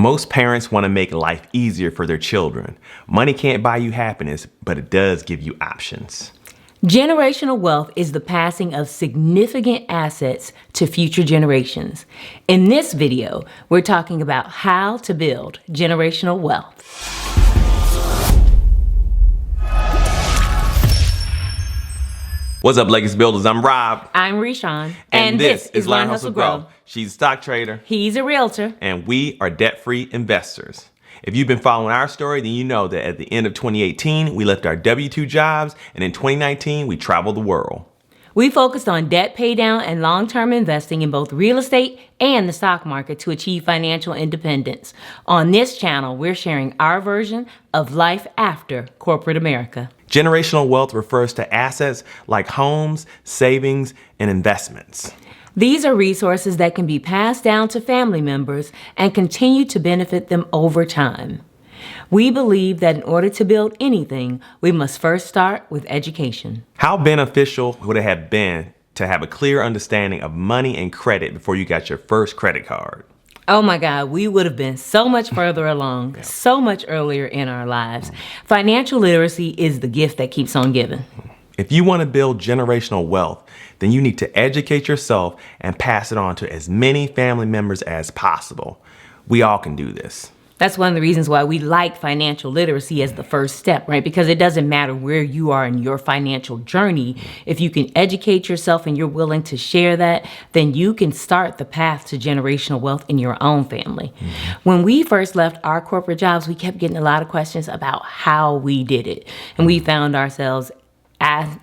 Most parents want to make life easier for their children. Money can't buy you happiness, but it does give you options. Generational wealth is the passing of significant assets to future generations. In this video, we're talking about how to build generational wealth. What's up, Legacy Builders? I'm Rob. I'm Reshawn. And this is Learn, Hustle, Grow. She's a stock trader. He's a realtor. And we are debt-free investors. If you've been following our story, then you know that at the end of 2018, we left our W-2 jobs, and in 2019, we traveled the world. We focused on debt paydown and long-term investing in both real estate and the stock market to achieve financial independence. On this channel, we're sharing our version of life after corporate America. Generational wealth refers to assets like homes, savings, and investments. These are resources that can be passed down to family members and continue to benefit them over time. We believe that in order to build anything, we must first start with education. How beneficial would it have been to have a clear understanding of money and credit before you got your first credit card? Oh my God, we would have been so much further along, so much earlier in our lives. Financial literacy is the gift that keeps on giving. If you want to build generational wealth, then you need to educate yourself and pass it on to as many family members as possible. We all can do this. That's one of the reasons why we like financial literacy as the first step, right? Because it doesn't matter where you are in your financial journey. If you can educate yourself and you're willing to share that, then you can start the path to generational wealth in your own family. When we first left our corporate jobs, we kept getting a lot of questions about how we did it. And we found ourselves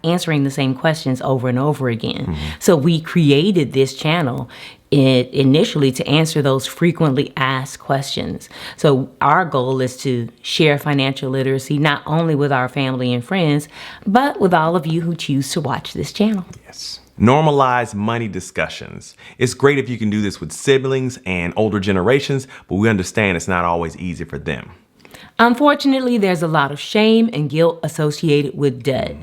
answering the same questions over and over again. So we created this channel initially to answer those frequently asked questions. So our goal is to share financial literacy not only with our family and friends, but with all of you who choose to watch this channel. Yes. Normalize money discussions. It's great if you can do this with siblings and older generations, but we understand it's not always easy for them. Unfortunately, there's a lot of shame and guilt associated with debt.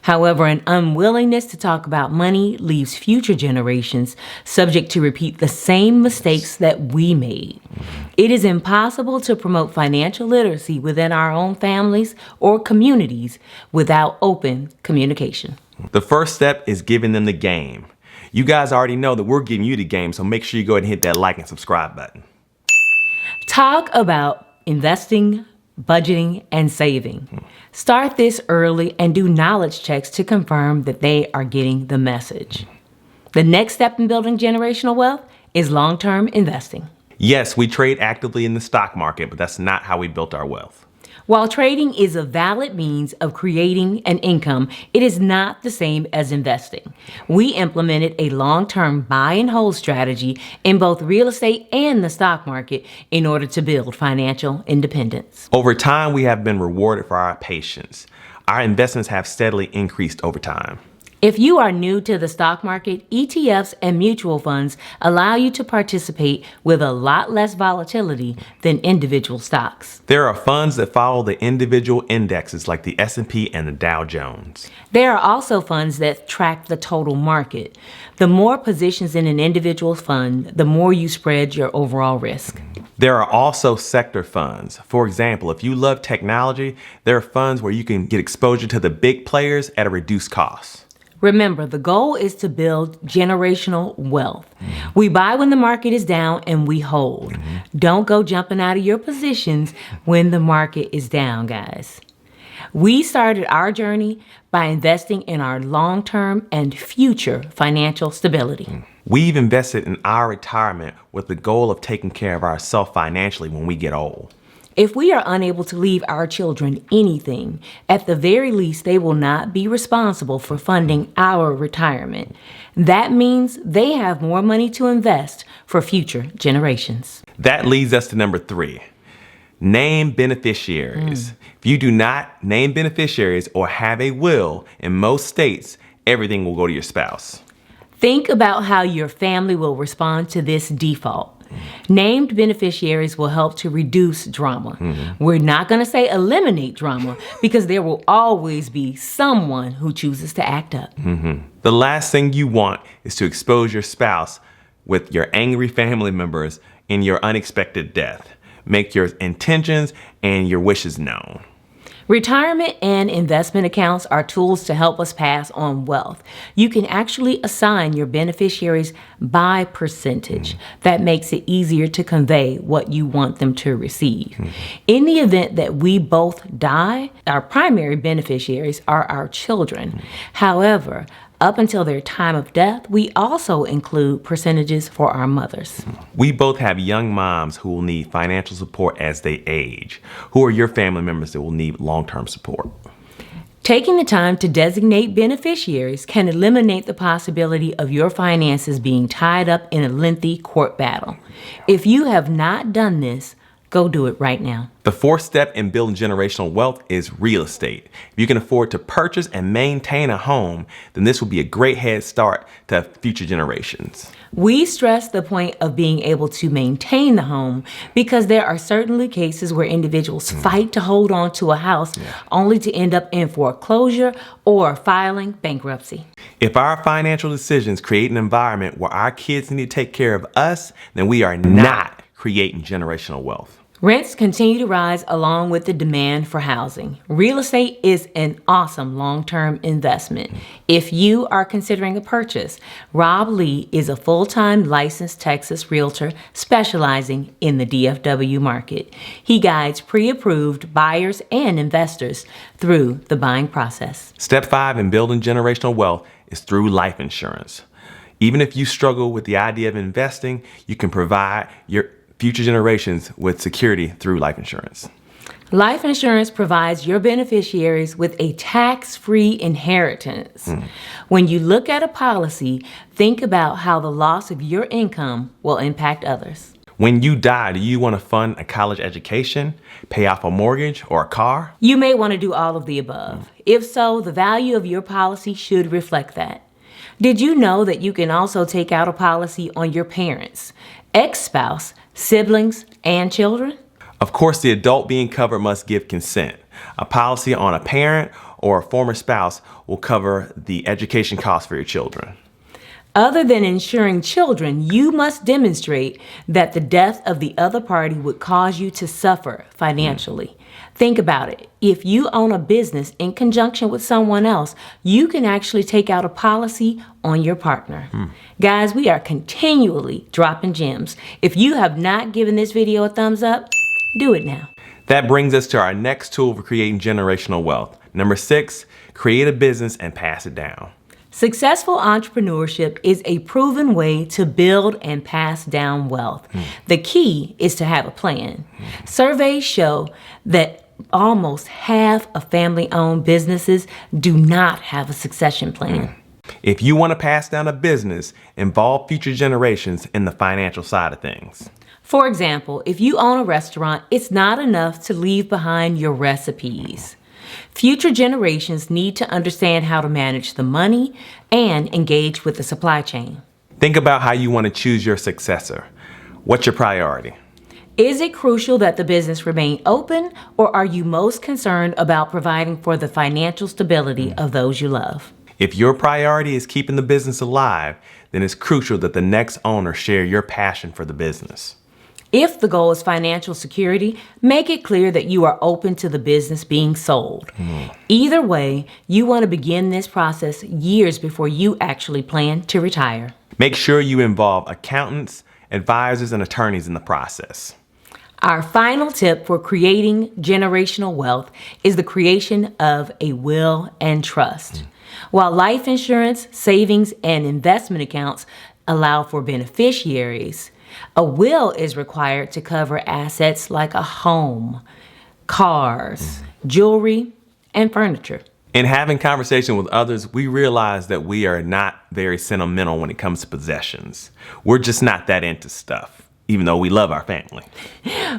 However, an unwillingness to talk about money leaves future generations subject to repeat the same mistakes that we made. It is impossible to promote financial literacy within our own families or communities without open communication. The first step is giving them the game. You guys already know that we're giving you the game, so make sure you go ahead and hit that like and subscribe button. Talk about investing, budgeting, and saving. Start this early and do knowledge checks to confirm that they are getting the message. The next step in building generational wealth is long-term investing. Yes, we trade actively in the stock market, but that's not how we built our wealth. While trading is a valid means of creating an income, it is not the same as investing. We implemented a long-term buy and hold strategy in both real estate and the stock market in order to build financial independence. Over time, we have been rewarded for our patience. Our investments have steadily increased over time. If you are new to the stock market, ETFs and mutual funds allow you to participate with a lot less volatility than individual stocks. There are funds that follow the individual indexes like the S&P and the Dow Jones. There are also funds that track the total market. The more positions in an individual fund, the more you spread your overall risk. There are also sector funds. For example, if you love technology, there are funds where you can get exposure to the big players at a reduced cost. Remember, the goal is to build generational wealth. We buy when the market is down and we hold. Don't go jumping out of your positions when the market is down, guys. We started our journey by investing in our long-term and future financial stability. We've invested in our retirement with the goal of taking care of ourselves financially when we get old. If we are unable to leave our children anything, at the very least, they will not be responsible for funding our retirement. That means they have more money to invest for future generations. That leads us to number 3. Name beneficiaries. If you do not name beneficiaries or have a will, in most states, everything will go to your spouse. Think about how your family will respond to this default. Named beneficiaries will help to reduce drama. We're not going to say eliminate drama because there will always be someone who chooses to act up. The last thing you want is to expose your spouse with your angry family members in your unexpected death. make your intentions and your wishes known. Retirement and investment accounts are tools to help us pass on wealth. You can actually assign your beneficiaries by percentage. That makes it easier to convey what you want them to receive. In the event that we both die, our primary beneficiaries are our children. However, up until their time of death, we also include percentages for our mothers. We both have young moms who will need financial support as they age. Who are your family members that will need long-term support? Taking the time to designate beneficiaries can eliminate the possibility of your finances being tied up in a lengthy court battle. If you have not done this, go do it right now. The fourth step in building generational wealth is real estate. If you can afford to purchase and maintain a home, then this will be a great head start to future generations. We stress the point of being able to maintain the home because there are certainly cases where individuals fight to hold on to a house only to end up in foreclosure or filing bankruptcy. If our financial decisions create an environment where our kids need to take care of us, then we are not creating generational wealth. Rents continue to rise along with the demand for housing. Real estate is an awesome long-term investment. If you are considering a purchase, Rob Lee is a full-time licensed Texas realtor specializing in the DFW market. He guides pre-approved buyers and investors through the buying process. Step 5 in building generational wealth is through life insurance. Even if you struggle with the idea of investing, you can provide your future generations with security through life insurance. Life insurance provides your beneficiaries with a tax-free inheritance. When you look at a policy, think about how the loss of your income will impact others. When you die, do you want to fund a college education, pay off a mortgage, or a car? You may want to do all of the above. If so, the value of your policy should reflect that. Did you know that you can also take out a policy on your parents, ex-spouse, siblings, and children? Of course, the adult being covered must give consent. A policy on a parent or a former spouse will cover the education costs for your children. Other than insuring children, you must demonstrate that the death of the other party would cause you to suffer financially. Think about it. If you own a business in conjunction with someone else, you can actually take out a policy on your partner. Guys, we are continually dropping gems. If you have not given this video a thumbs up, do it now. That brings us to our next tool for creating generational wealth. Number 6, create a business and pass it down. Successful entrepreneurship is a proven way to build and pass down wealth. The key is to have a plan. Surveys show that almost half of family-owned businesses do not have a succession plan. If you want to pass down a business, involve future generations in the financial side of things. For example, if you own a restaurant, it's not enough to leave behind your recipes. Future generations need to understand how to manage the money and engage with the supply chain. Think about how you want to choose your successor. What's your priority? Is it crucial that the business remain open, or are you most concerned about providing for the financial stability of those you love? If your priority is keeping the business alive, then it's crucial that the next owner share your passion for the business. If the goal is financial security, make it clear that you are open to the business being sold. Either way, you want to begin this process years before you actually plan to retire. Make sure you involve accountants, advisors, and attorneys in the process. Our final tip for creating generational wealth is the creation of a will and trust. While life insurance, savings, and investment accounts allow for beneficiaries, a will is required to cover assets like a home, cars, jewelry, and furniture. In having conversation with others, we realize that we are not very sentimental when it comes to possessions. We're just not that into stuff, even though we love our family.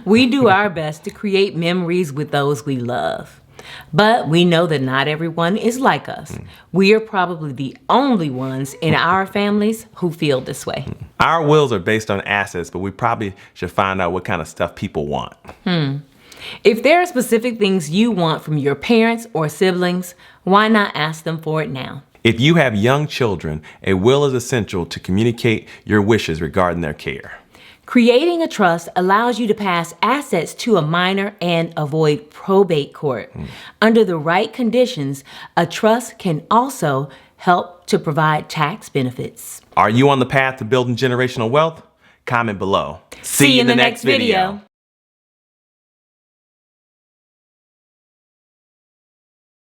We do our best to create memories with those we love. But we know that not everyone is like us. We are probably the only ones in our families who feel this way. Our wills are based on assets, but we probably should find out what kind of stuff people want. If there are specific things you want from your parents or siblings, why not ask them for it now? If you have young children, a will is essential to communicate your wishes regarding their care. Creating a trust allows you to pass assets to a minor and avoid probate court. Under the right conditions, a trust can also help to provide tax benefits. Are you on the path to building generational wealth? Comment below. See you in the next video.